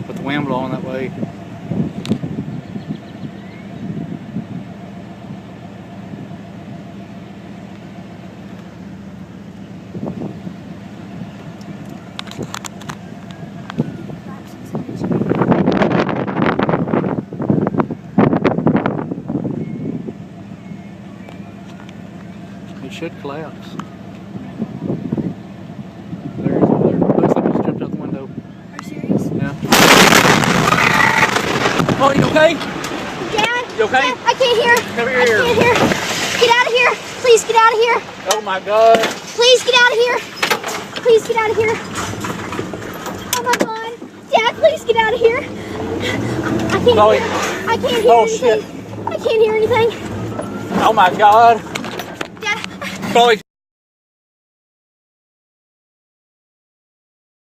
with the wind blowing that way. It should collapse. There, looks like it's jumped out the window. Are you serious? Yeah. Oh, you okay? Dad? You okay? Dad, I can't hear. Come here. I can't hear. Get out of here. Please get out of here. Oh my God. Please get out of here. Please get out of here. Oh my God. Dad, please get out of here. I can't Chloe. hear. I can't hear Oh, anything. shit. I can't hear anything. Oh my God. Dad. Chloe.